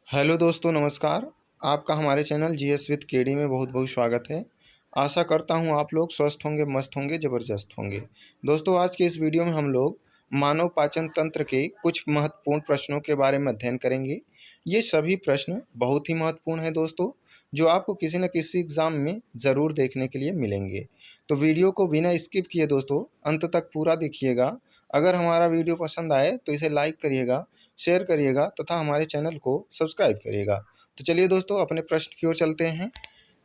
Hello दोस्तों, नमस्कार। आपका हमारे चैनल जीएस विद केडी में बहुत बहुत स्वागत है। आशा करता हूँ आप लोग स्वस्थ होंगे, मस्त होंगे, ज़बरदस्त होंगे। दोस्तों, आज के इस वीडियो में हम लोग मानव पाचन तंत्र के कुछ महत्वपूर्ण प्रश्नों के बारे में अध्ययन करेंगे। ये सभी प्रश्न बहुत ही महत्वपूर्ण हैं दोस्तों, जो आपको किसी न किसी एग्ज़ाम में ज़रूर देखने के लिए मिलेंगे। तो वीडियो को बिना स्किप किए दोस्तों अंत तक पूरा देखिएगा। अगर हमारा वीडियो पसंद आए तो इसे लाइक करिएगा, शेयर करिएगा तथा हमारे चैनल को सब्सक्राइब करिएगा। तो चलिए दोस्तों, अपने प्रश्न की ओर चलते हैं।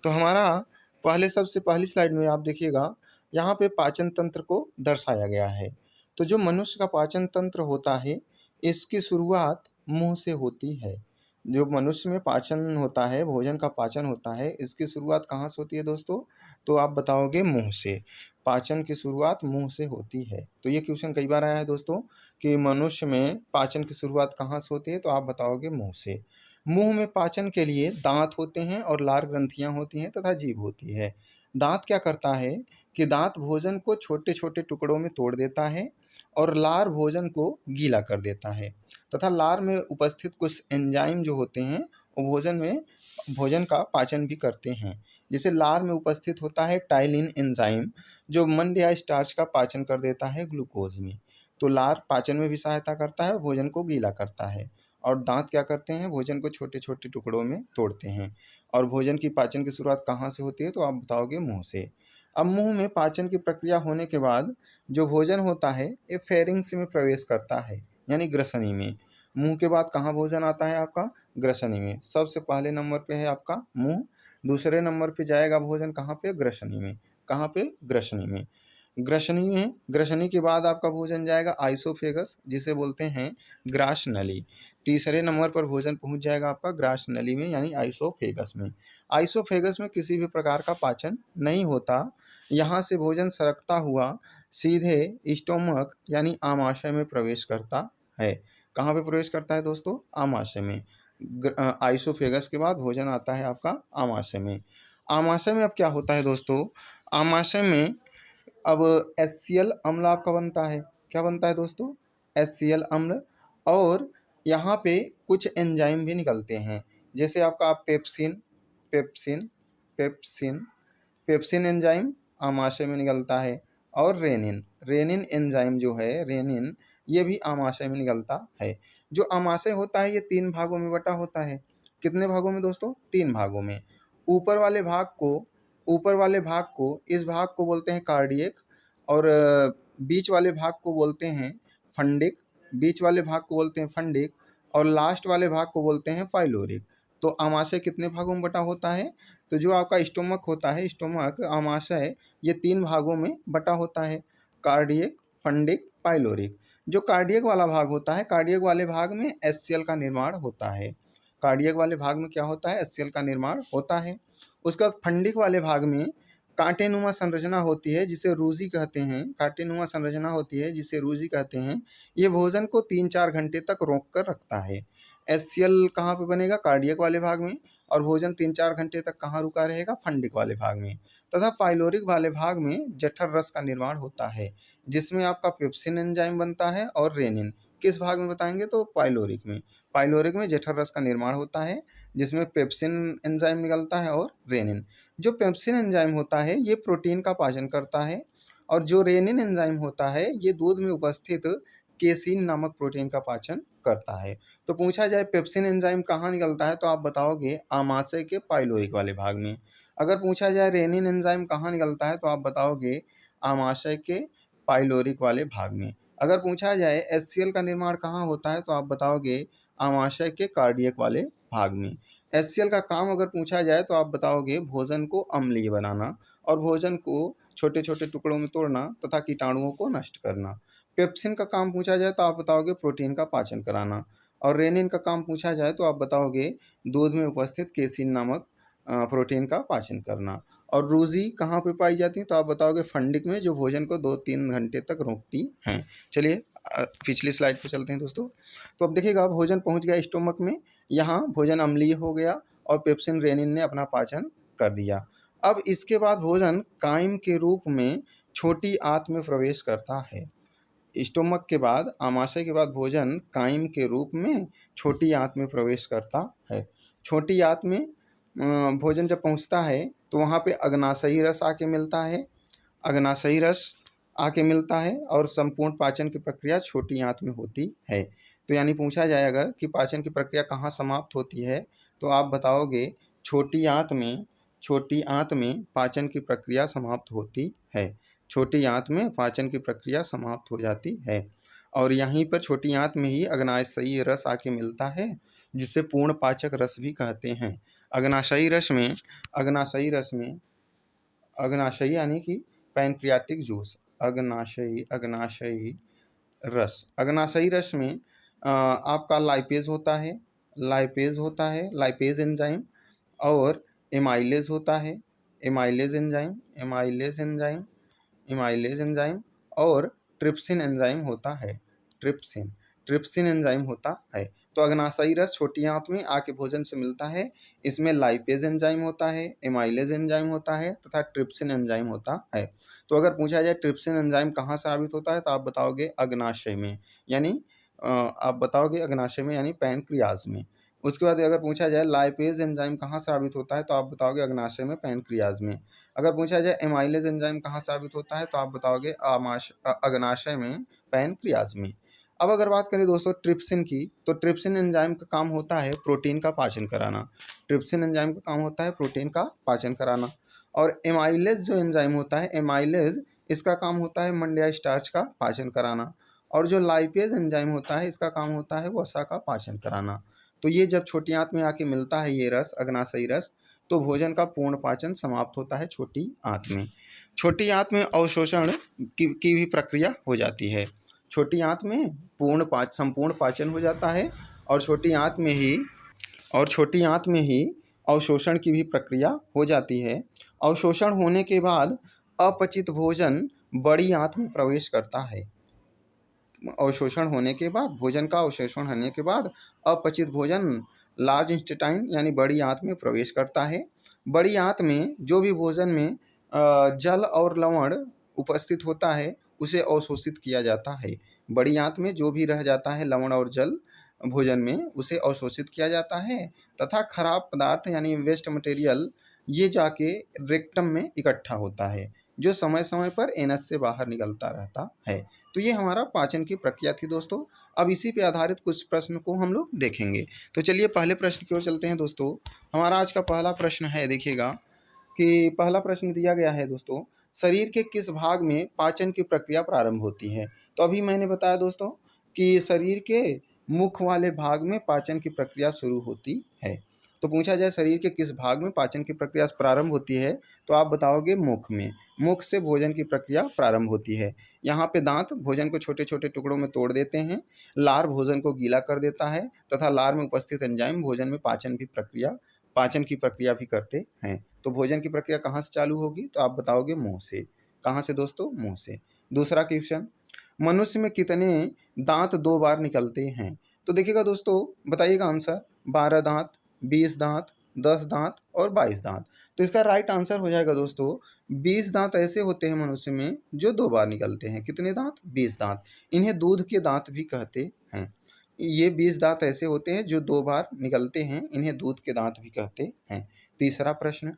तो हमारा सबसे पहली स्लाइड में आप देखिएगा, यहाँ पे पाचन तंत्र को दर्शाया गया है। तो जो मनुष्य का पाचन तंत्र होता है, इसकी शुरुआत मुंह से होती है। जो मनुष्य में पाचन होता है, भोजन का पाचन होता है, इसकी शुरुआत कहाँ से होती है दोस्तों? तो आप बताओगे मुंह से। पाचन की शुरुआत मुंह से होती है। तो ये क्वेश्चन कई बार आया है दोस्तों कि मनुष्य में पाचन की शुरुआत कहाँ से होती है, तो आप बताओगे मुंह से। मुंह में पाचन के लिए दांत होते हैं और लार ग्रंथियां होती हैं तथा जीभ होती है। दांत क्या करता है कि दांत भोजन को छोटे छोटे टुकड़ों में तोड़ देता है और लार भोजन को गीला कर देता है तथा लार में उपस्थित कुछ एंजाइम जो होते हैं वो भोजन का पाचन भी करते हैं। जैसे लार में उपस्थित होता है टाइलिन एंजाइम, जो मंड या स्टार्च का पाचन कर देता है ग्लूकोज में। तो लार पाचन में भी सहायता करता है और भोजन को गीला करता है। और दांत क्या करते हैं? भोजन को छोटे छोटे टुकड़ों में तोड़ते हैं। और भोजन की पाचन की शुरुआत कहाँ से होती है? तो आप बताओगे मुंह से। अब मुंह में पाचन की प्रक्रिया होने के बाद जो भोजन होता है ये फेरिंग्स में प्रवेश करता है, यानी ग्रसनी में। मुंह के बाद कहाँ भोजन आता है आपका? ग्रसनी में। सबसे पहले नंबर पे है आपका मुंह, दूसरे नंबर पे जाएगा भोजन कहाँ पे? ग्रसनी में। कहाँ पे? ग्रसनी में। ग्रसनी के बाद आपका भोजन जाएगा आइसोफेगस, जिसे बोलते हैं ग्रास नली। तीसरे नंबर पर भोजन पहुंच जाएगा आपका ग्रास नली में, यानी आइसोफेगस में। आइसोफेगस में किसी भी प्रकार का पाचन नहीं होता। यहाँ से भोजन सरकता हुआ सीधे स्टोमक यानी आमाशय में प्रवेश करता है। कहाँ पे प्रवेश करता है दोस्तों? आमाशय में। आइसोफेगस के बाद भोजन आता है आपका आमाशय में। आमाशय में अब क्या होता है दोस्तों? आमाशय में अब HCl अम्ल आपका बनता है। क्या बनता है दोस्तों? HCl अम्ल। और यहाँ पे कुछ एंजाइम भी निकलते हैं, जैसे आपका pepsin pepsin pepsin pepsin enzyme आमाशय में निकलता है। और रेनिन रेनिन एंजाइम जो है, रेनिन, ये भी आमाशय में निकलता है। जो आमाशय होता है ये 3 भागों में बटा होता है। कितने भागों में दोस्तों? 3 भागों में। ऊपर वाले भाग को इस भाग को बोलते हैं कार्डियक, और बीच वाले भाग को बोलते हैं फंडिक, और लास्ट वाले भाग को बोलते हैं फाइलोरिक। तो आमाशय कितने भागों में बटा होता है? तो जो आपका स्टोमक होता है, स्टोमक, आमाशय, ये 3 भागों में बटा होता है, कार्डियक, फंडिक, पाइलोरिक। जो कार्डियक वाला भाग होता है, कार्डियक वाले भाग में HCl का निर्माण होता है। कार्डियक वाले भाग में क्या होता है? HCl का निर्माण होता है। उसके बाद फंडिक वाले भाग में कांटेनुमा संरचना होती है, जिसे रूजी कहते हैं। कांटेनुमा संरचना होती है जिसे रूजी कहते हैं। ये भोजन को 3-4 घंटे तक रोक कर रखता है। HCl कहाँ पे बनेगा? कार्डियक वाले भाग में। और भोजन 3-4 घंटे तक कहाँ रुका रहेगा? फंडिक वाले भाग में। तथा पाइलोरिक वाले भाग में जठर रस का निर्माण होता है, जिसमें आपका पेप्सिन एंजाइम बनता है और रेनिन। किस भाग में बताएंगे? तो पाइलोरिक में। पाइलोरिक में जठर रस का निर्माण होता है, जिसमें पेप्सिन एंजाइम निकलता है और रेनिन। जो पेप्सिन एंजाइम होता है ये प्रोटीन का पाचन करता है, और जो रेनिन एंजाइम होता है ये दूध में उपस्थित केसीन नामक प्रोटीन का पाचन करता है। तो पूछा जाए पेप्सिन एंजाइम कहाँ निकलता है, तो आप बताओगे आमाशय के पाइलोरिक वाले भाग में। अगर पूछा जाए रेनिन एंजाइम कहाँ निकलता है, तो आप बताओगे आमाशय के पाइलोरिक वाले भाग में। अगर पूछा जाए HCl का निर्माण कहाँ होता है, तो आप बताओगे आमाशय के कार्डियक वाले भाग में। HCl का काम अगर पूछा जाए तो आप बताओगे भोजन को अम्लीय बनाना और भोजन को छोटे छोटे टुकड़ों में तोड़ना तथा कीटाणुओं को नष्ट करना। पेप्सिन का काम पूछा जाए तो आप बताओगे प्रोटीन का पाचन कराना। और रेनिन का काम पूछा जाए तो आप बताओगे दूध में उपस्थित केसिन नामक प्रोटीन का पाचन करना। और रूजी कहाँ पे पाई जाती है, तो आप बताओगे फंडिक में, जो भोजन को 2-3 घंटे तक रोकती हैं। चलिए पिछली स्लाइड पे चलते हैं दोस्तों। तो अब देखिएगा, भोजन पहुंच गया स्टोमक में, यहाँ भोजन अम्लीय हो गया और पेप्सिन रेनिन ने अपना पाचन कर दिया। अब इसके बाद भोजन काइम के रूप में छोटी आंत में प्रवेश करता है। स्टोमक के बाद, आमाशय के बाद भोजन काइम के रूप में छोटी आंत में प्रवेश करता है। छोटी आंत में भोजन जब पहुंचता है तो वहाँ पे अग्नाशयी रस आके मिलता है, अग्नाशयी रस आके मिलता है और संपूर्ण पाचन की प्रक्रिया छोटी आंत में होती है। तो यानी पूछा जाए अगर कि पाचन की प्रक्रिया कहाँ समाप्त होती है, तो आप बताओगे छोटी आंत में, छोटी आंत में पाचन की प्रक्रिया समाप्त होती है। छोटी आंत में पाचन की प्रक्रिया समाप्त हो जाती है और यहीं पर छोटी आंत में ही अग्नाशयी रस आके मिलता है, जिसे पूर्ण पाचक रस भी कहते हैं। अग्नाशयी रस में, अग्नाशयी रस में, अग्नाशयी यानी कि पैनक्रियाटिक जूस, अग्नाशयी, अग्नाशयी रस, अग्नाशयी रस में आपका लाइपेज होता है, लाइपेज होता है, लाइपेज एंजाइम, और एमाइलेज होता है, amylase enzyme, amylase enzyme, amylase enzyme, और ट्रिप्सिन एंजाइम होता है, ट्रिप्सिन, ट्रिप्सिन एंजाइम होता है। तो अग्नाशयी रस छोटी आंत में आके भोजन से मिलता है, इसमें लाइपेज एंजाइम होता है, एमाइलेज एंजाइम होता है तथा ट्रिप्सिन एंजाइम होता है। तो अगर पूछा जाए ट्रिप्सिन एंजाइम कहाँ साबित होता है, तो आप बताओगे अग्नाशय में, यानी आप बताओगे अग्नाशय में यानी पैनक्रियाज में। उसके बाद अगर पूछा जाए लाइपेज एंजाइम कहाँ साबित होता है, तो आप बताओगे अग्नाशय में, पैनक्रियाज में। अगर पूछा जाए एमाइलेज एंजाइम कहाँ साबित होता है, तो आप बताओगे अग्नाशय में, पैनक्रियाज में। अब अगर बात करें दोस्तों ट्रिप्सिन की, तो ट्रिप्सिन एंजाइम का काम होता है प्रोटीन का पाचन कराना, ट्रिप्सिन एंजाइम का काम होता है प्रोटीन का पाचन कराना। और एमाइलेज जो एंजाइम होता है, एमाइलेज, इसका काम होता है मंड या स्टार्च का पाचन कराना। और जो लाइपेज एंजाइम होता है, इसका काम होता है वसा का पाचन कराना। तो ये जब छोटी आंत में आके मिलता है ये रस, अग्नाशयी रस, तो भोजन का पूर्ण पाचन समाप्त होता है छोटी आंत में। छोटी आंत में अवशोषण की भी प्रक्रिया हो जाती है। छोटी आंत में संपूर्ण पाचन हो जाता है और छोटी आंत में ही, और छोटी आंत में ही अवशोषण की भी प्रक्रिया हो जाती है। अवशोषण होने के बाद अपचित भोजन बड़ी आंत में प्रवेश करता है। अवशोषण होने के बाद, भोजन का अवशोषण होने के बाद अपचित भोजन लार्ज इंटेस्टाइन यानी बड़ी आंत में प्रवेश करता है। बड़ी आंत में जो भी भोजन में जल और लवण उपस्थित होता है उसे अवशोषित किया जाता है। बड़ी आंत में जो भी रह जाता है लवण और जल भोजन में, उसे अवशोषित किया जाता है तथा खराब पदार्थ यानी वेस्ट मटेरियल ये जाके रेक्टम में इकट्ठा होता है, जो समय समय पर एनस से बाहर निकलता रहता है। तो ये हमारा पाचन की प्रक्रिया थी दोस्तों। अब इसी पे आधारित कुछ प्रश्न को हम लोग देखेंगे। तो चलिए पहले प्रश्न की ओर चलते हैं दोस्तों। हमारा आज का पहला प्रश्न है, देखिएगा कि पहला प्रश्न दिया गया है दोस्तों, शरीर के किस भाग में पाचन की प्रक्रिया प्रारंभ होती है। तो अभी मैंने बताया दोस्तों कि शरीर के मुख वाले भाग में पाचन की प्रक्रिया शुरू होती है। तो पूछा जाए शरीर के किस भाग में पाचन की प्रक्रिया प्रारंभ होती है, तो आप बताओगे मुख में। मुख से भोजन की प्रक्रिया प्रारंभ होती है। यहाँ पे दांत भोजन को छोटे छोटे टुकड़ों में तोड़ देते हैं, लार भोजन को गीला कर देता है तथा लार में उपस्थित एंजाइम भोजन में पाचन की प्रक्रिया भी करते हैं। तो भोजन की प्रक्रिया कहाँ से चालू होगी, तो आप बताओगे मुंह से। कहाँ से दोस्तों, मुंह से। दूसरा क्वेश्चन, मनुष्य में कितने दांत 2 बार निकलते हैं। तो देखिएगा दोस्तों, बताइएगा आंसर। 12 दांत, 20 दांत, 10 दांत और 22 दांत। तो इसका राइट आंसर हो जाएगा दोस्तों 20 दांत ऐसे होते हैं मनुष्य में जो 2 बार निकलते हैं। कितने दांत, 20 दांत। इन्हें दूध के दांत भी कहते हैं। ये 20 दांत ऐसे होते हैं जो 2 बार निकलते हैं, इन्हें दूध के दांत भी कहते हैं। तीसरा प्रश्न,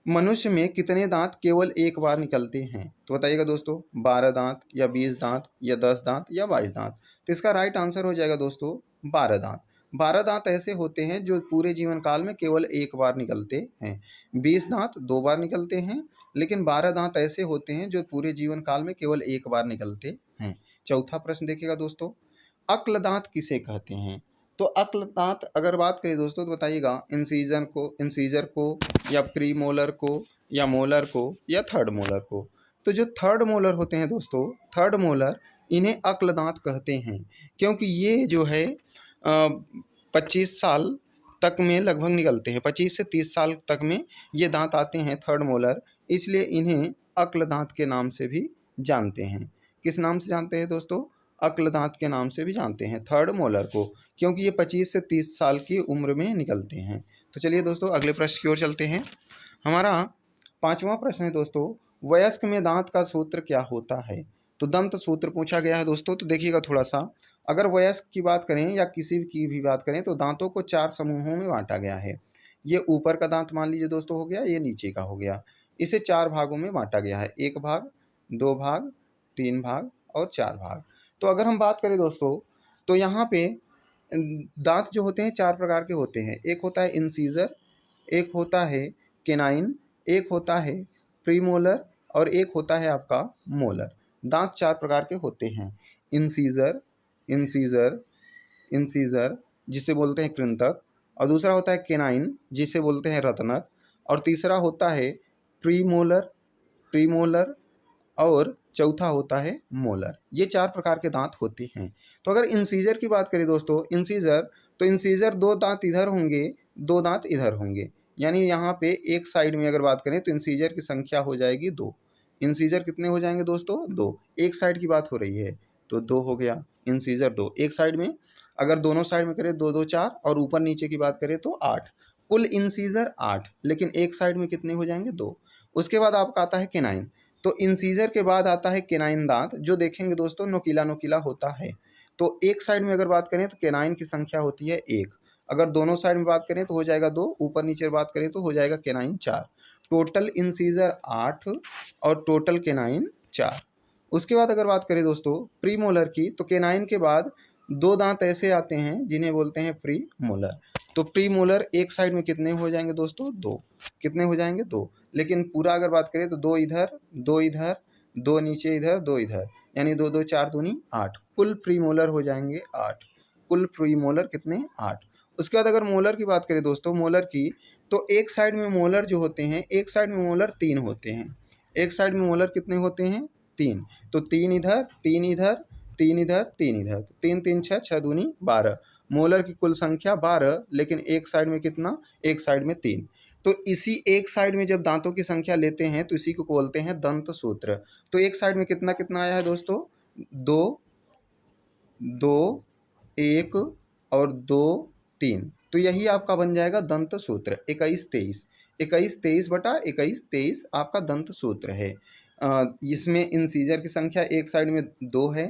मनुष्य में कितने दांत केवल एक बार निकलते हैं। तो बताइएगा दोस्तों, 12 दांत या 20 दांत या 10 दांत या 22 दांत। तो इसका राइट आंसर हो जाएगा दोस्तों 12 दांत। 12 दांत ऐसे होते हैं जो पूरे जीवन काल में केवल एक बार निकलते हैं। 20 दांत 2 बार निकलते हैं, लेकिन 12 दांत ऐसे होते हैं जो पूरे जीवन काल में केवल एक बार निकलते हैं। चौथा प्रश्न देखिएगा दोस्तों, अक्ल दांत किसे कहते हैं। तो अक्ल दांत अगर बात करें दोस्तों, तो बताइएगा इंसीजर को या प्री मोलर को या मोलर को या थर्ड मोलर को। तो जो थर्ड मोलर होते हैं दोस्तों, थर्ड मोलर, इन्हें अक्ल दांत कहते हैं, क्योंकि ये जो है 25 साल तक में लगभग निकलते हैं। 25 से 30 साल तक में ये दांत आते हैं थर्ड मोलर, इसलिए इन्हें अक्ल दांत के नाम से भी जानते हैं। किस नाम से जानते हैं दोस्तों, अक्ल दांत के नाम से भी जानते हैं थर्ड मोलर को, क्योंकि ये 25 से 30 साल की उम्र में निकलते हैं। तो चलिए दोस्तों अगले प्रश्न की ओर चलते हैं। हमारा 5वां प्रश्न है दोस्तों, वयस्क में दांत का सूत्र क्या होता है। तो दंत सूत्र पूछा गया है दोस्तों। तो देखिएगा थोड़ा सा, अगर वयस्क की बात करें या किसी की भी बात करें तो दांतों को 4 समूहों में बांटा गया है। ये ऊपर का दांत मान लीजिए दोस्तों हो गया, ये नीचे का हो गया। इसे 4 भागों में बांटा गया है, 1 भाग, 2 भाग, 3 भाग और 4 भाग। तो अगर हम बात करें दोस्तों, तो यहाँ पे दांत जो होते हैं 4 प्रकार के होते हैं। एक होता है इंसीजर, एक होता है केनाइन, एक होता है प्रीमोलर और एक होता है आपका मोलर। दांत 4 प्रकार के होते हैं। इंसीजर, इंसीजर, इंसीजर जिसे बोलते हैं कृंतक, और दूसरा होता है केनाइन जिसे बोलते हैं रत्नक, और तीसरा होता है प्रीमोलर, प्रीमोलर, और चौथा होता है मोलर। ये 4 प्रकार के दांत होते हैं। तो अगर इंसीजर की बात करें दोस्तों, इंसीजर, तो इंसीजर 2 दांत इधर होंगे, 2 दांत इधर होंगे, यानी यहाँ पे एक साइड में अगर बात करें तो इंसीजर की संख्या हो जाएगी 2। इंसीजर कितने हो जाएंगे दोस्तों? 2। एक साइड की बात हो रही है तो 2 हो गया, इंसीजर 2 एक साइड में। अगर दोनों साइड में करें 2 2 4, और ऊपर नीचे की बात करें तो 8। कुल इंसीजर 8, लेकिन एक साइड में कितने हो जाएंगे? 2। उसके बाद आपका आता है केनाइन। तो इंसीजर के बाद आता है केनाइन दांत, जो देखेंगे दोस्तों नोकीला नोकीला होता है। तो एक साइड में अगर बात करें तो केनाइन की संख्या होती है 1। अगर दोनों साइड में बात करें तो हो जाएगा 2, ऊपर नीचे बात करें तो हो जाएगा केनाइन 4। टोटल इंसीजर 8 और टोटल केनाइन 4। उसके बाद अगर बात करें दोस्तों प्रीमोलर की, तो केनाइन के बाद 2 दांत ऐसे आते हैं जिन्हें बोलते हैं प्रीमोलर। तो प्रीमोलर एक साइड में कितने हो जाएंगे दोस्तों? 2। कितने हो जाएंगे? 2। लेकिन पूरा अगर बात करें तो 2 इधर, 2 इधर, 2 नीचे इधर, 2 इधर, यानी 2 2 4 दूनी 8। कुल प्रीमोलर हो जाएंगे 8। कुल प्रीमोलर कितने? 8। उसके बाद अगर मोलर की बात करें दोस्तों, मोलर की, तो एक साइड में मोलर जो होते हैं, एक साइड में मोलर 3 होते हैं। एक साइड में मोलर कितने होते हैं? 3। तो 3 इधर, 3 इधर, 3 इधर, 3 इधर, 3 3 6, 6 दूनी 12। मोलर की कुल संख्या 12, लेकिन एक साइड में कितना? एक साइड में 3। तो इसी एक साइड में जब दांतों की संख्या लेते हैं तो इसी को बोलते हैं दंत सूत्र। तो एक साइड में कितना कितना आया है दोस्तों? 2, 2, 1 और 2, 3। तो यही आपका बन जाएगा दंत सूत्र 21 23। 21 23 बटा 21 23 आपका दंत सूत्र है। इसमें इंसीजर की संख्या एक साइड में 2 है,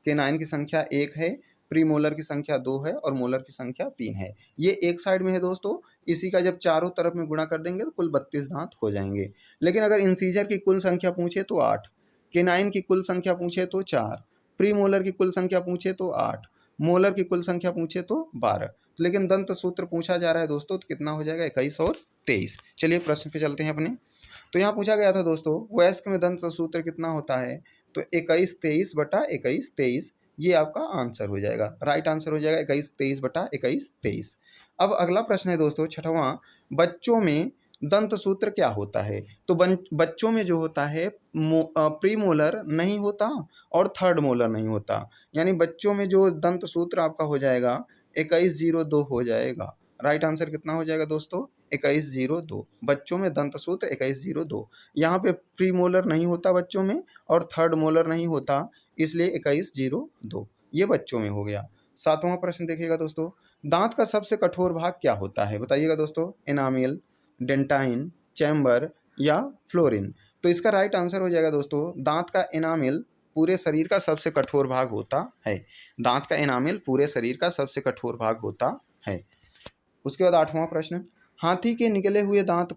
केनाइन की संख्या 1 है, प्रीमोलर की संख्या 2 है और मोलर की संख्या 3 है। ये एक साइड में है दोस्तों। इसी का जब चारों तरफ में गुणा कर देंगे तो कुल 32 दांत हो जाएंगे। लेकिन अगर इंसीजर की कुल संख्या पूछे तो 8, केनाइन की कुल संख्या पूछे तो 4, प्रीमोलर की कुल संख्या पूछे तो 8, मोलर की कुल संख्या पूछे तो 12। लेकिन दंत सूत्र पूछा जा रहा है दोस्तों, तो कितना हो जाएगा? 21 और 23। चलिए प्रश्न पे चलते हैं अपने। तो यहाँ पूछा गया था दोस्तों वयस्क में दंत सूत्र कितना होता है? तो 21 23 बटा 21 23, ये आपका आंसर हो जाएगा, राइट आंसर हो जाएगा 21 23 बटा 21 23। अब अगला प्रश्न है दोस्तों 6वां, बच्चों में दंत सूत्र क्या होता है? तो बच्चों में जो होता है प्रीमोलर नहीं होता और थर्ड मोलर नहीं होता, यानी बच्चों में जो दंत सूत्र आपका हो जाएगा 2102 हो जाएगा। राइट आंसर कितना हो जाएगा दोस्तों? 2102। बच्चों में दंत सूत्र 2102। यहाँ पे प्रीमोलर नहीं होता बच्चों में और थर्ड मोलर नहीं होता, इसलिए 2102 ये बच्चों में हो गया। 7वां प्रश्न देखिएगा दोस्तों, दांत का सबसे कठोर भाग क्या होता है? बताइएगा दोस्तों, एनामिल, डेंटाइन, चैम्बर या फ्लोरिन। तो इसका राइट आंसर हो जाएगा दोस्तों, दांत का एनामिल पूरे शरीर का सबसे कठोर भाग होता है। दांत का एनामिल पूरे शरीर का सबसे कठोर भाग होता है। उसके बाद 8वां प्रश्न, हाथी के निकले हुए दांत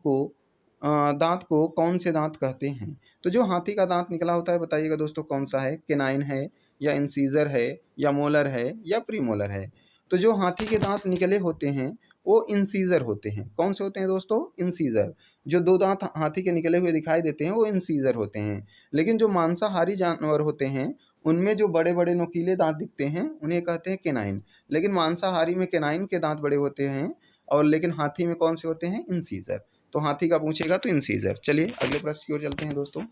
को कौन से दांत कहते हैं? तो जो हाथी का दांत निकला होता है बताइएगा दोस्तों कौन सा है? केनाइन है या इंसीजर है या मोलर है या प्रीमोलर है? तो जो हाथी के दांत निकले होते हैं वो इंसीजर होते हैं। कौन से होते हैं दोस्तों? इंसीजर। जो 2 दांत हाथी के निकले हुए दिखाई देते हैं वो इंसीजर होते हैं। लेकिन जो मांसाहारी जानवर होते हैं उनमें जो बड़े बड़े नुकीले दांत दिखते हैं उन्हें कहते हैं केनाइन। लेकिन मांसाहारी में केनाइन के दांत बड़े होते हैं, और लेकिन हाथी में कौन से होते हैं? इंसीजर। तो हाथी का पूछेगा तो इंसीजर। चलिए अगले प्रश्न की ओर चलते हैं दोस्तों।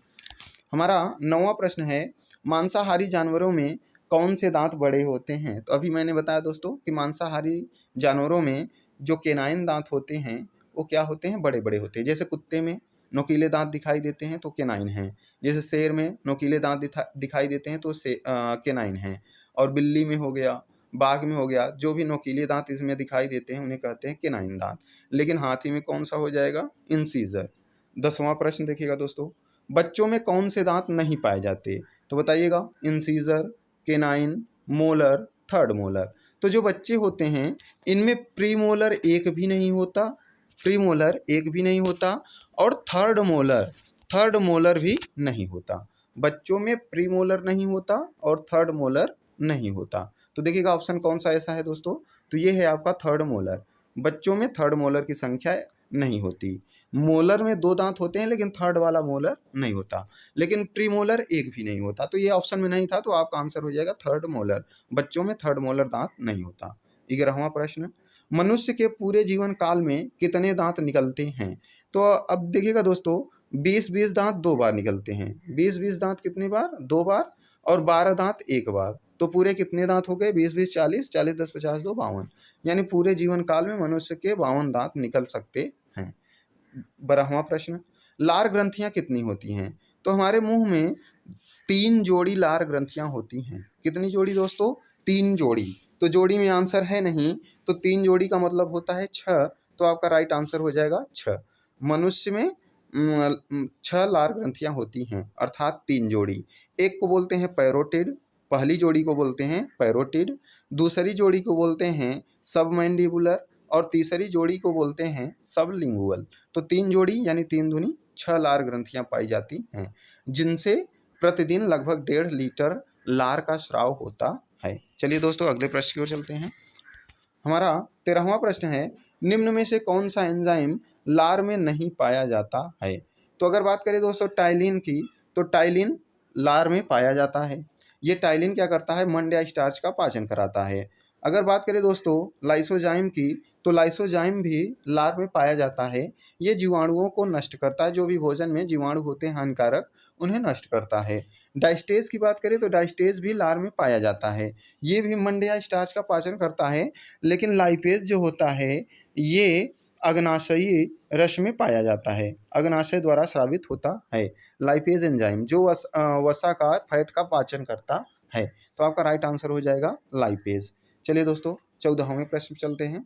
हमारा 9वां प्रश्न है, मांसाहारी जानवरों में कौन से दांत बड़े होते हैं? तो अभी मैंने बताया दोस्तों कि मांसाहारी जानवरों में जो केनाइन दांत होते हैं वो क्या होते हैं? बड़े बड़े होते हैं। जैसे कुत्ते में नुकीले दांत दिखाई देते हैं तो केनाइन हैं। जैसे शेर में नुकीले दांत दिखाई देते हैं तो केनाइन हैं। और बिल्ली में हो गया, बाघ में हो गया, जो भी नुकीले दांत इसमें दिखाई देते हैं उन्हें कहते हैं केनाइन दांत। लेकिन हाथी में कौन सा हो जाएगा? इंसीजर। 10वां प्रश्न देखिएगा दोस्तों, बच्चों में कौन से दांत नहीं पाए जाते? तो बताइएगा, incisor, canine, molar, third molar. तो जो बच्चे होते हैं इनमें प्रीमोलर एक भी नहीं होता, प्रीमोलर एक भी नहीं होता, और थर्ड मोलर भी नहीं होता। बच्चों में प्रीमोलर नहीं होता और थर्ड मोलर नहीं होता। तो देखिएगा ऑप्शन कौन सा ऐसा है दोस्तों, तो ये है आपका थर्ड मोलर। बच्चों में थर्ड मोलर की संख्या नहीं होती। मोलर में 2 दांत होते हैं लेकिन थर्ड वाला मोलर नहीं होता, लेकिन प्रीमोलर एक भी नहीं होता। तो ये ऑप्शन में नहीं था, तो आपका आंसर हो जाएगा थर्ड मोलर। बच्चों में थर्ड मोलर दांत नहीं होता। 11वां प्रश्न, मनुष्य के पूरे जीवन काल में कितने दांत निकलते हैं? तो अब देखिएगा दोस्तों, 20-20 दांत 2 बार निकलते हैं। 20-20 दांत कितनी बार? 2 बार। और 12 दांत 1 बार। तो पूरे कितने दांत हो गए? 20-20 40, 40 10 50 2 52। यानी पूरे जीवन काल में मनुष्य के 52 दांत निकल सकते हैं। 12वां प्रश्न, लार ग्रंथियां कितनी होती हैं? तो हमारे मुंह में 3 जोड़ी लार ग्रंथियां होती हैं। कितनी जोड़ी दोस्तों? 3 जोड़ी। तो जोड़ी में आंसर है नहीं, तो 3 जोड़ी का मतलब होता है 6। तो आपका राइट आंसर हो जाएगा 6। मनुष्य में 6 लार ग्रंथियां होती हैं, अर्थात 3 जोड़ी। एक को बोलते हैं पैरोटिड, पहली जोड़ी को बोलते हैं पैरोटिड, दूसरी जोड़ी को बोलते हैं सबमैंडिबुलर, और तीसरी जोड़ी को बोलते हैं सबलिंगुअल। तो 3 जोड़ी यानी 3 दूनी 6 लार ग्रंथियां पाई जाती हैं, जिनसे प्रतिदिन लगभग 1.5 लीटर लार का स्राव होता है। चलिए दोस्तों अगले प्रश्न की ओर चलते हैं। हमारा 13वां प्रश्न है, निम्न में से कौन सा एंजाइम लार में नहीं पाया जाता है? तो अगर बात करें दोस्तों टाइलिन की, तो टाइलिन लार में पाया जाता है। ये टाइलिन क्या करता है? मंड या स्टार्च का पाचन कराता है। अगर बात करें दोस्तों लाइसोजाइम की, तो लाइसोजाइम भी लार में पाया जाता है। ये जीवाणुओं को नष्ट करता है, जो भी भोजन में जीवाणु होते हैं हानिकारक, उन्हें नष्ट करता है। डाइस्टेज की बात करें तो डाइस्टेज भी लार में पाया जाता है। ये भी मंड या स्टार्च का पाचन करता है, लेकिन लाइपेज जो होता है ये अग्नाशयी रस में पाया जाता है, अग्नाशय द्वारा स्रावित होता है। लाइपेज एंजाइम जो वसा का फैट का पाचन करता है। तो आपका राइट आंसर हो जाएगा लाइपेज। चलिए दोस्तों 14वें प्रश्न चलते हैं।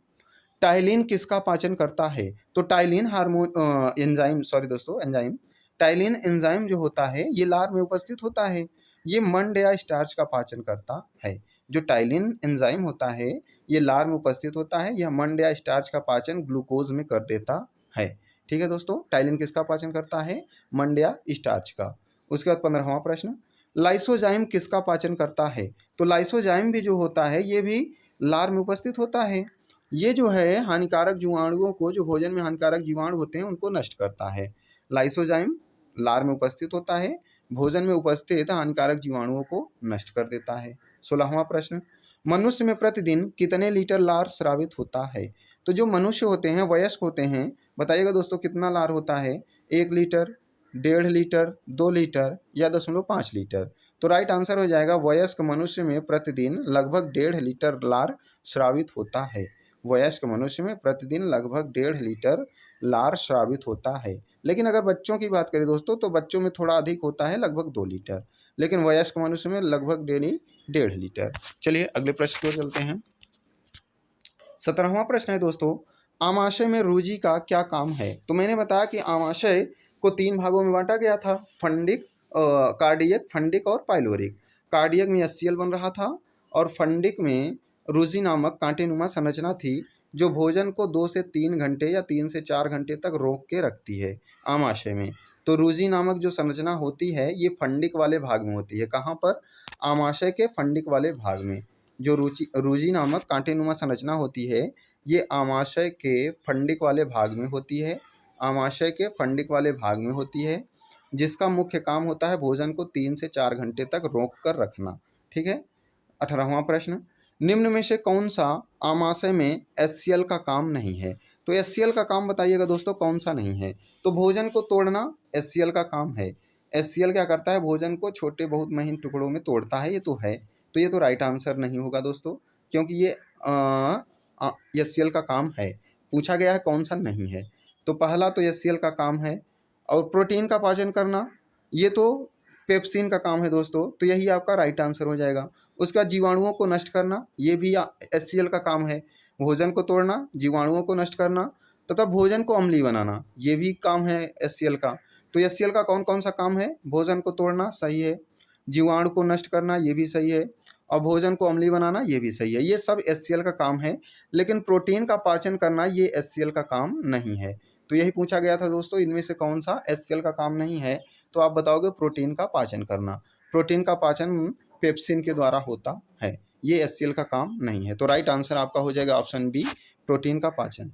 टाइलिन किसका पाचन करता है? तो टाइलिन हार्मोन एंजाइम सॉरी दोस्तों एंजाइम टाइलिन एंजाइम जो होता है ये लार में उपस्थित होता है। ये मंड या स्टार्च का पाचन करता है। जो टाइलिन एंजाइम होता है ये लार में उपस्थित होता है। यह मंड या स्टार्च का पाचन ग्लूकोज में कर देता है। ठीक है दोस्तों, टाइलिन किसका पाचन करता है? मंड या स्टार्च का। उसके बाद 15वां प्रश्न, लाइसोजाइम किसका पाचन करता है? तो लाइसोजाइम भी जो होता है ये भी लार में उपस्थित होता है। ये जो है हानिकारक जीवाणुओं को, जो भोजन में हानिकारक जीवाणु होते हैं उनको नष्ट करता है। लाइसोजाइम लार में उपस्थित होता है, भोजन में उपस्थित हानिकारक जीवाणुओं को नष्ट कर देता है। 16वां प्रश्न, मनुष्य में प्रतिदिन कितने लीटर लार स्रावित होता है? तो जो मनुष्य होते हैं वयस्क होते हैं, बताइएगा दोस्तों कितना लार होता है? 1 लीटर, 1.5 लीटर, 2 लीटर या 0.5 लीटर? तो राइट आंसर हो जाएगा वयस्क मनुष्य में प्रतिदिन लगभग 1.5 लीटर लार स्रावित होता है। वयस्क मनुष्य में प्रतिदिन लगभग 1.5 लीटर लार स्रावित होता है। लेकिन अगर बच्चों की बात करें दोस्तों तो बच्चों में थोड़ा अधिक होता है, लगभग 2 लीटर, लेकिन वयस्क मनुष्य में लगभग डेली 1.5 लीटर। चलिए अगले प्रश्न की ओर चलते हैं। 17वां प्रश्न है दोस्तों, आमाशय में रूजी का क्या काम है? तो मैंने बताया कि आमाशय को 3 भागों में बांटा गया था, फंडिक, कार्डियक, फंडिक और पाइलोरिक। कार्डियक में HCl बन रहा था और फंडिक में रूजी नामक कांटेनुमा संरचना थी, जो भोजन को 2 से 3 घंटे या 3 से 4 घंटे तक रोक के रखती है आमाशय में। तो रूजी नामक जो संरचना होती है ये फंडिक वाले भाग में होती है। कहाँ पर? आमाशय के फंडिक वाले भाग में। जो रूजी नामक कांटेनुमा संरचना होती है ये आमाशय के फंडिक वाले भाग में होती है, आमाशय के फंडिक वाले भाग में होती है, जिसका मुख्य काम होता है भोजन को 3 से 4 घंटे तक रोक कर रखना। ठीक है। 18वां प्रश्न, निम्न में से कौन सा आमाशय में HCl का काम नहीं है? तो HCl का काम बताइएगा दोस्तों कौन सा नहीं है? तो भोजन को तोड़ना HCl का काम है। HCl क्या करता है? भोजन को छोटे बहुत महीन टुकड़ों में तोड़ता है, ये तो है। तो ये तो राइट आंसर नहीं होगा दोस्तों, क्योंकि ये HCl का काम है। पूछा गया है कौन सा नहीं है, तो पहला तो HCl का काम है। और प्रोटीन का पाचन करना ये तो पेप्सिन का काम है दोस्तों, तो यही आपका राइट आंसर हो जाएगा। उसके बाद जीवाणुओं को नष्ट करना ये भी HCl का काम है। भोजन को तोड़ना, जीवाणुओं को नष्ट करना तथा भोजन को अम्लीय बनाना ये भी काम है HCl का। तो HCl का कौन कौन सा काम है? भोजन को तोड़ना सही है, जीवाणु को नष्ट करना ये भी सही है, और भोजन को अम्लीय बनाना ये भी सही है। ये सब HCl का काम है, लेकिन प्रोटीन का पाचन करना ये HCl का काम नहीं है। तो यही पूछा गया था दोस्तों, इनमें से कौन सा HCl का काम नहीं है? तो आप बताओगे प्रोटीन का पाचन करना। प्रोटीन का पाचन पेप्सिन के द्वारा होता है, ये HCl का काम नहीं है। तो राइट आंसर आपका हो जाएगा ऑप्शन बी, प्रोटीन का पाचन।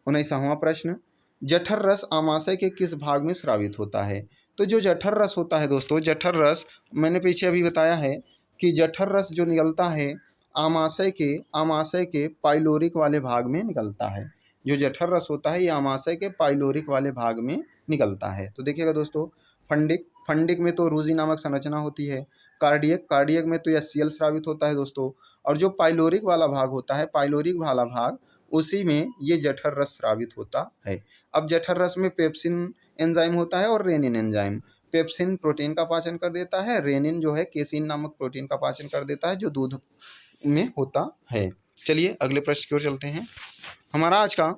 19वां प्रश्न, जठर रस आमाशय के किस भाग में स्रावित होता है? तो जो जठर रस होता है दोस्तों, जठर रस मैंने पीछे अभी बताया है कि जठर रस जो निकलता है आमाशय के पाइलोरिक वाले भाग में निकलता है। जो जठर रस होता है ये आमाशय के पाइलोरिक वाले भाग में निकलता है। तो देखिएगा दोस्तों, फंडिक में तो रूजी नामक संरचना होती है, कार्डियक में तो HCl स्रावित होता है दोस्तों, और जो पाइलोरिक वाला भाग होता है, पाइलोरिक वाला भाग, उसी में ये जठर रस स्रावित होता है। अब जठर रस में पेप्सिन एंजाइम होता है और रेनिन एंजाइम। पेप्सिन प्रोटीन का पाचन कर देता है, रेनिन जो है केसिन नामक प्रोटीन का पाचन कर देता है जो दूध में होता है। चलिए अगले प्रश्न की ओर चलते हैं। हमारा आज का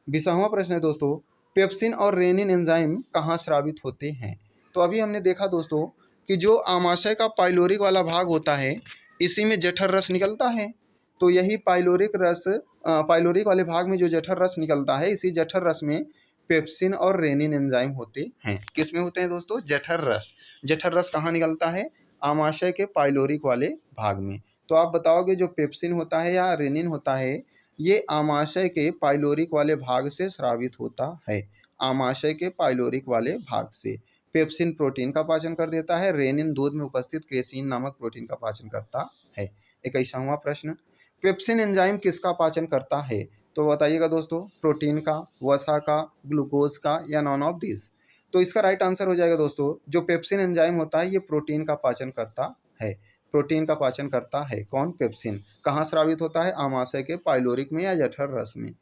20वां प्रश्न है दोस्तों, पेप्सिन और रेनिन एंजाइम कहाँ स्रावित होते हैं? तो अभी हमने देखा दोस्तों कि जो आमाशय का पाइलोरिक वाला भाग होता है, इसी में जठर रस निकलता है। तो यही पाइलोरिक वाले भाग में जो जठर रस निकलता है, इसी जठर रस में पेप्सिन और रेनिन एंजाइम होते हैं। किस में होते हैं दोस्तों? जठर रस। जठर रस कहाँ निकलता है? आमाशय के पाइलोरिक वाले भाग में। तो आप बताओगे जो पेप्सिन होता है या रेनिन होता है, ये आमाशय के पाइलोरिक वाले भाग से स्रावित होता है। आमाशय के पाइलोरिक वाले भाग से। पेप्सिन प्रोटीन का पाचन कर देता है, रेनिन दूध में उपस्थित केसीन नामक प्रोटीन का पाचन करता है। 21वां प्रश्न, पेप्सिन एंजाइम किसका पाचन करता है? तो बताइएगा दोस्तों, प्रोटीन का, वसा का, ग्लूकोज का, या नॉन ऑफ दिस? तो इसका राइट आंसर हो जाएगा दोस्तों, जो पेप्सिन एंजाइम होता है ये प्रोटीन का पाचन करता है। प्रोटीन का पाचन करता है कौन? पेप्सिन। कहाँ स्रावित होता है? आमाशय के पाइलोरिक में या जठर रस में।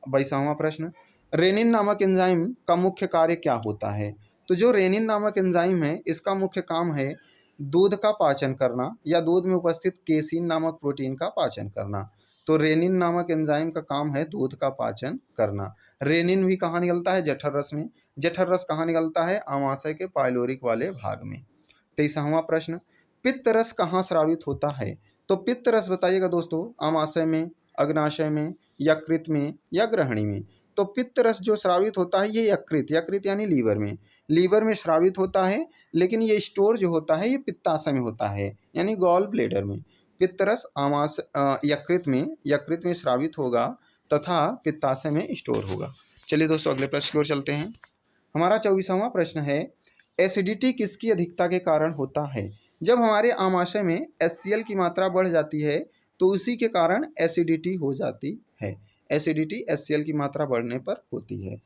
22वां प्रश्न, रेनिन नामक एंजाइम का मुख्य कार्य क्या होता है? तो जो रेनिन नामक एंजाइम है, इसका मुख्य काम है दूध का पाचन करना या दूध में उपस्थित केसीन नामक प्रोटीन का पाचन करना। तो रेनिन नामक एंजाइम का काम है दूध का पाचन करना। रेनिन भी कहाँ निकलता है? जठर रस में। जठर रस कहाँ निकलता है? आमाशय के पाइलोरिक वाले भाग में। 23वां प्रश्न, पित्त रस कहाँ स्रावित होता है? तो पित्त रस बताइएगा दोस्तों, आमाशय में, अग्नाशय में, यकृत में, या ग्रहणी में। तो पित्त रस जो स्रावित होता है ये यकृत यानी लीवर में स्रावित होता है, लेकिन ये स्टोर जो होता है ये पित्ताशय में होता है, यानी गॉल ब्लेडर में। पित्त रस यकृत में स्रावित होगा तथा पित्ताशय में स्टोर होगा। चलिए दोस्तों अगले प्रश्न की ओर चलते हैं। हमारा 24वां प्रश्न है, एसिडिटी किसकी अधिकता के कारण होता है? जब हमारे आमाशय में HCl की मात्रा बढ़ जाती है तो उसी के कारण एसिडिटी हो जाती है। एसिडिटी HCl की मात्रा बढ़ने पर होती है।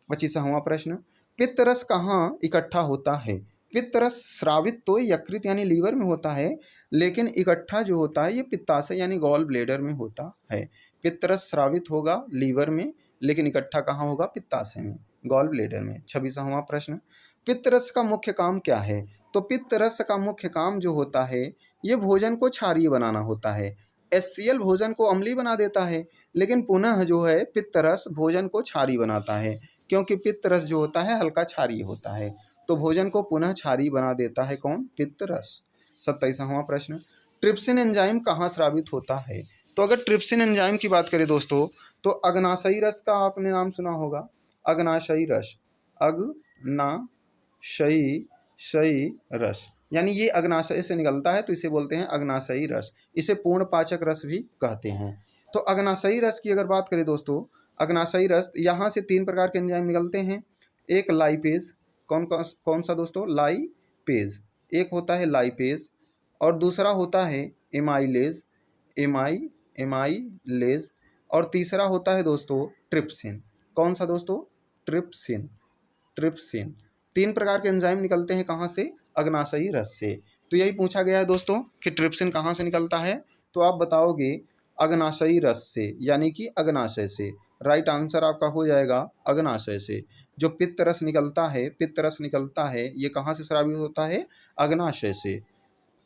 25वां प्रश्न, पित्त रस कहाँ इकट्ठा होता है? पित्त रस स्रावित तो यकृत यानी लीवर में होता है, लेकिन इकट्ठा जो होता है ये पित्ताशय यानी गॉल ब्लेडर में होता है। पित्त रस स्रावित होगा लीवर में, लेकिन इकट्ठा कहाँ होगा? पित्ताशय में, गॉल ब्लेडर में। 26वां प्रश्न, पित्त रस का मुख्य काम क्या है? तो पित्त रस का मुख्य काम जो होता है ये भोजन को क्षारीय बनाना होता है। HCl भोजन को अम्लीय बना देता है, लेकिन पुनः जो है पित्त रस भोजन को क्षारीय बनाता है, क्योंकि पित्त रस जो होता है हल्का क्षारीय होता है। तो भोजन को पुनः क्षारीय बना देता है कौन? पित्त रस। 27वां प्रश्न, ट्रिप्सिन एंजाइम कहाँ स्रावित होता है? तो अगर ट्रिप्सिन एंजाइम की बात करें दोस्तों, तो अग्नाशयी रस का आपने नाम सुना होगा। अग्नाशयी रस, शयी रस, यानी ये अग्नाशय से निकलता है तो इसे बोलते हैं अग्नाशयी रस। इसे पूर्ण पाचक रस भी कहते हैं। तो अग्नाशयी रस की अगर बात करें दोस्तों, अग्नाशयी रस, यहाँ से 3 प्रकार के एंजाइम निकलते हैं। एक लाइपेज, कौन सा दोस्तों? लाइपेज। एक होता है लाइपेज और दूसरा होता है एमाइलेज, और तीसरा होता है दोस्तों ट्रिप्सिन। कौन सा दोस्तों? ट्रिप्सिन। 3 प्रकार के एंजाइम निकलते हैं कहाँ से? अग्नाशयी रस से। तो यही पूछा गया है दोस्तों कि ट्रिप्सिन कहाँ से निकलता है, तो आप बताओगे अग्नाशयी रस से, यानी कि अग्नाशय से। राइट आंसर आपका हो जाएगा अग्नाशय से। जो पित्त रस निकलता है ये कहाँ से स्रावित होता है? अग्नाशय से।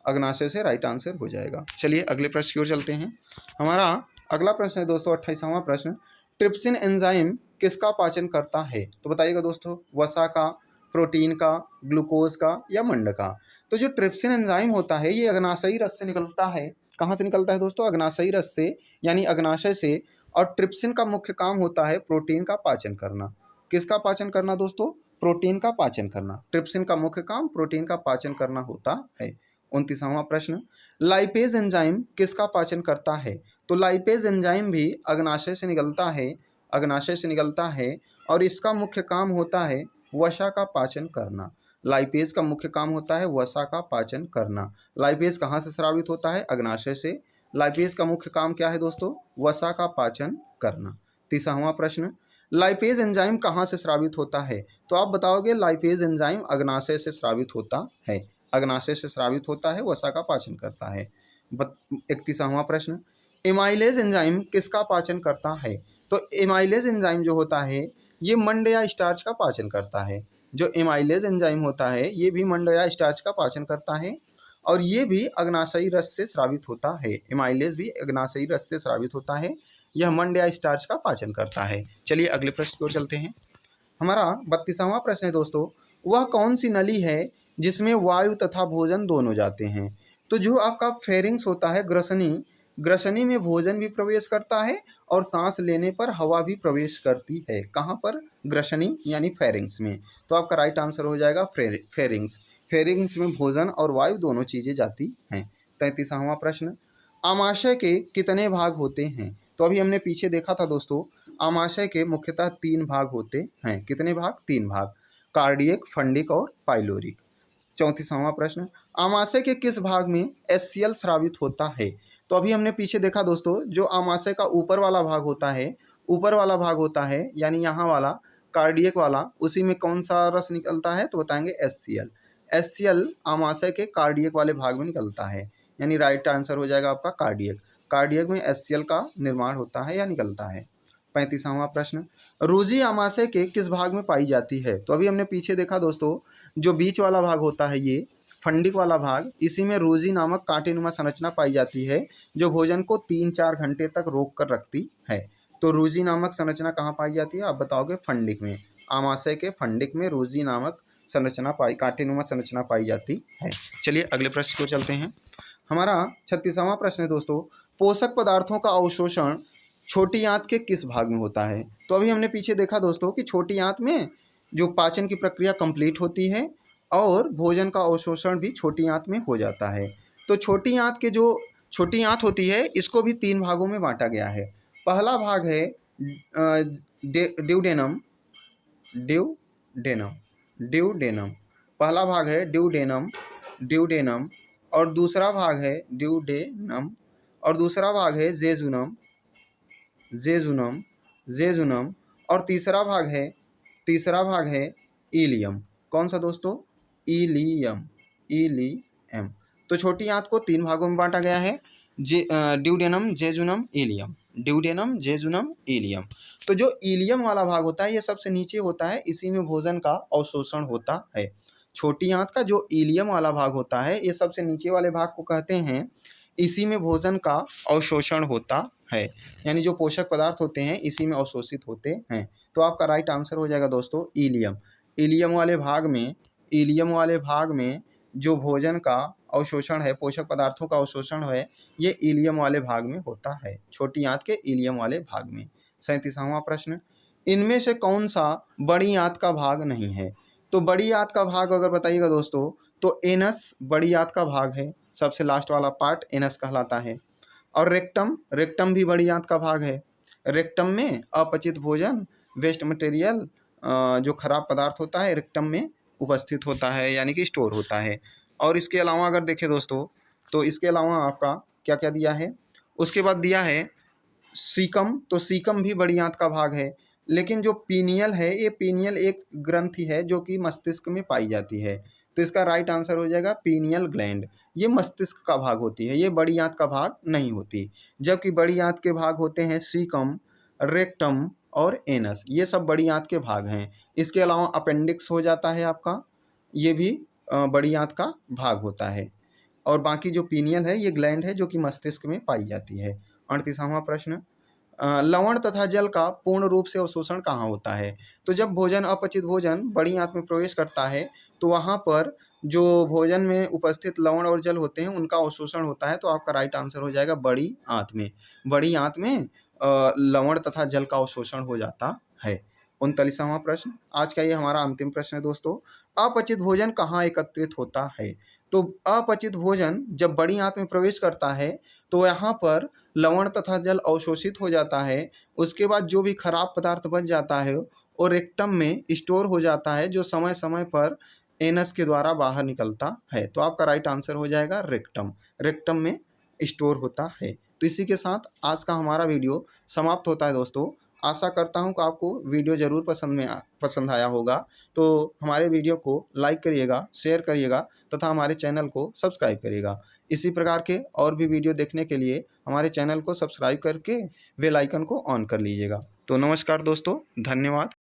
अग्नाशय से राइट आंसर हो जाएगा। चलिए अगले प्रश्न की ओर चलते हैं। हमारा अगला प्रश्न है दोस्तों 28वां प्रश्न, ट्रिप्सिन एंजाइम किसका पाचन करता है? तो बताइएगा दोस्तों, वसा का, प्रोटीन का, ग्लूकोज का या मंड का। तो जो ट्रिप्सिन एंजाइम होता है ये अग्नाशयी रस से निकलता है। कहाँ से निकलता है दोस्तों? अग्नाशयी रस से, यानी अग्नाशय से। और ट्रिप्सिन का मुख्य काम होता है प्रोटीन का पाचन करना। किसका पाचन करना दोस्तों? प्रोटीन का पाचन करना। ट्रिप्सिन का मुख्य काम प्रोटीन का पाचन करना होता है। 29वां प्रश्न, लाइपेज एंजाइम किसका पाचन करता है? तो लाइपेज एंजाइम भी अग्नाशय से निकलता है, अग्नाशय से निकलता है और इसका मुख्य काम होता है वसा का पाचन करना। लाइपेज का मुख्य काम होता है वसा का पाचन करना। लाइपेज कहाँ से स्रावित होता है? अग्नाशय से। लाइपेज का मुख्य काम क्या है दोस्तों? वसा का पाचन करना। 30वां प्रश्न, लाइपेज एंजाइम कहाँ से स्रावित होता है? तो आप बताओगे लाइपेज एंजाइम अग्नाशय से स्रावित होता है, अग्नाशय से स्रावित होता है, वसा का पाचन करता है। 31वां प्रश्न, एमाइलेज एंजाइम किसका पाचन करता है? तो एमाइलेज एंजाइम जो होता है ये मंड या स्टार्च का पाचन करता है। जो एमाइलेज एंजाइम होता है ये भी मंड या स्टार्च का पाचन करता है और ये भी अग्नाशयी रस से स्रावित होता है। एमाइलेज भी अग्नाशयी रस से स्रावित होता है, यह मंड या स्टार्च का पाचन करता है। चलिए अगले प्रश्न की ओर चलते हैं। हमारा 32वां प्रश्न है दोस्तों, वह कौन सी नली है जिसमें वायु तथा भोजन दोनों जाते हैं? तो जो आपका फेरिंग्स होता है, ग्रसनी, ग्रसनी में भोजन भी प्रवेश करता है और सांस लेने पर हवा भी प्रवेश करती है। कहाँ पर? ग्रसनी यानी फेरिंग्स में। तो आपका राइट आंसर हो जाएगा फेरिंग्स। फेरिंग्स में भोजन और वायु दोनों चीज़ें जाती हैं। 33वां प्रश्न, आमाशय के कितने भाग होते हैं? तो अभी हमने पीछे देखा था दोस्तों, आमाशय के मुख्यतः 3 भाग होते हैं। कितने भाग? 3 भाग, कार्डियक, फंडिक और पाइलोरिक। 34वां प्रश्न, आमाशय के किस भाग में HCl स्रावित होता है? तो अभी हमने पीछे देखा दोस्तों, जो आमाशय का ऊपर वाला भाग होता है, ऊपर वाला भाग होता है यानी यहाँ वाला कार्डियक वाला, उसी में कौन सा रस निकलता है? तो बताएंगे HCl। HCl आमाशय के कार्डियक वाले भाग में निकलता है, यानी राइट आंसर हो जाएगा आपका कार्डियक। कार्डियक में HCl का निर्माण होता है या निकलता है। 35वां प्रश्न, रूजी आमाशय के किस भाग में पाई जाती है? तो अभी हमने पीछे देखा दोस्तों, जो बीच वाला भाग होता है ये फंडिक वाला भाग, इसी में रोजी नामक कांटेनुमा संरचना पाई जाती है जो भोजन को 3-4 घंटे तक रोक कर रखती है। तो रोजी नामक संरचना कहाँ पाई जाती है? आप बताओगे फंडिक में। आमाशय के फंडिक में रोजी नामक संरचना कांटेनुमा संरचना पाई जाती है। चलिए अगले प्रश्न को चलते हैं। हमारा 36वां प्रश्न है दोस्तों, पोषक पदार्थों का अवशोषण छोटी आंत के किस भाग में होता है? तो अभी हमने पीछे देखा दोस्तों कि छोटी आंत में जो पाचन की प्रक्रिया कंप्लीट होती है और भोजन का अवशोषण भी छोटी आंत में हो जाता है। तो छोटी आंत के जो छोटी आंत होती है इसको भी 3 भागों में बांटा गया है। पहला भाग है ड्यूडेनम, ड्यूडेनम, ड्यूडेनम। पहला भाग है ड्यूडेनम, ड्यूडेनम और दूसरा भाग है ड्यूडेनम और दूसरा भाग है जेजुनम, जेजुनम, जेजुनम और तीसरा भाग है इलियम। कौन सा दोस्तों? Ileum, ileum. तो छोटी आंत को 3 भागों में बांटा गया है, duodenum, jejunum, ileum, duodenum, jejunum, ileum. तो जो इलियम वाला भाग होता है ये सबसे नीचे होता है, इसी में भोजन का अवशोषण होता है। छोटी आंत का जो इलियम वाला भाग होता है ये सबसे नीचे वाले भाग को कहते हैं, इसी में भोजन का अवशोषण होता है, यानी जो पोषक पदार्थ होते हैं इसी में अवशोषित होते हैं। तो आपका राइट आंसर हो जाएगा दोस्तों इलियम। इलियम वाले भाग में जो भोजन का अवशोषण है, पोषक पदार्थों का अवशोषण है, ये इलियम वाले भाग में होता है, छोटी आंत के इलियम वाले भाग में। 37वां प्रश्न, इनमें से कौन सा बड़ी आंत का भाग नहीं है? तो बड़ी आंत का भाग अगर बताइएगा दोस्तों तो एनस बड़ी आंत का भाग है, सबसे लास्ट वाला पार्ट एनस कहलाता है। और रेक्टम, रेक्टम भी बड़ी आंत का भाग है। रेक्टम में अपचित भोजन, वेस्ट मटेरियल, जो खराब पदार्थ होता है रेक्टम में उपस्थित होता है, यानी कि स्टोर होता है। और इसके अलावा अगर देखें दोस्तों तो इसके अलावा आपका क्या क्या दिया है? उसके बाद दिया है सीकम। तो सीकम भी बड़ी आंत का भाग है, लेकिन जो पीनियल है ये पीनियल एक ग्रंथि है जो कि मस्तिष्क में पाई जाती है। तो इसका राइट आंसर हो जाएगा पीनियल ग्लैंड। ये मस्तिष्क का भाग होती है, ये बड़ी आंत का भाग नहीं होती। जबकि बड़ी आंत के भाग होते हैं सीकम, रेक्टम और एनस, ये सब बड़ी आंत के भाग हैं। इसके अलावा अपेंडिक्स हो जाता है आपका, ये भी बड़ी आंत का भाग होता है। और बाकी जो पीनियल है ये ग्लैंड है जो कि मस्तिष्क में पाई जाती है। 38वां प्रश्न, लवण तथा जल का पूर्ण रूप से अवशोषण कहाँ होता है? तो जब भोजन अपचित भोजन बड़ी आंत में प्रवेश करता है तो वहाँ पर जो भोजन में उपस्थित लवण और जल होते हैं उनका अवशोषण होता है। तो आपका राइट आंसर हो जाएगा बड़ी आंत में। बड़ी आंत में लवण तथा जल का अवशोषण हो जाता है। 39वां प्रश्न, आज का ये हमारा अंतिम प्रश्न है दोस्तों। अपचित भोजन कहाँ एकत्रित होता है? तो अपचित भोजन जब बड़ी आंत में प्रवेश करता है तो यहाँ पर लवण तथा जल अवशोषित हो जाता है। उसके बाद जो भी खराब पदार्थ बच जाता है और रेक्टम में स्टोर हो जाता है, जो समय समय पर एनस के द्वारा बाहर निकलता है। तो आपका राइट आंसर हो जाएगा रेक्टम। रेक्टम में स्टोर होता है। तो इसी के साथ आज का हमारा वीडियो समाप्त होता है दोस्तों। आशा करता हूँ कि आपको वीडियो ज़रूर पसंद आया होगा। तो हमारे वीडियो को लाइक करिएगा, शेयर करिएगा तथा हमारे चैनल को सब्सक्राइब करिएगा। इसी प्रकार के और भी वीडियो देखने के लिए हमारे चैनल को सब्सक्राइब करके बेल आइकन को ऑन कर लीजिएगा। तो नमस्कार दोस्तों, धन्यवाद।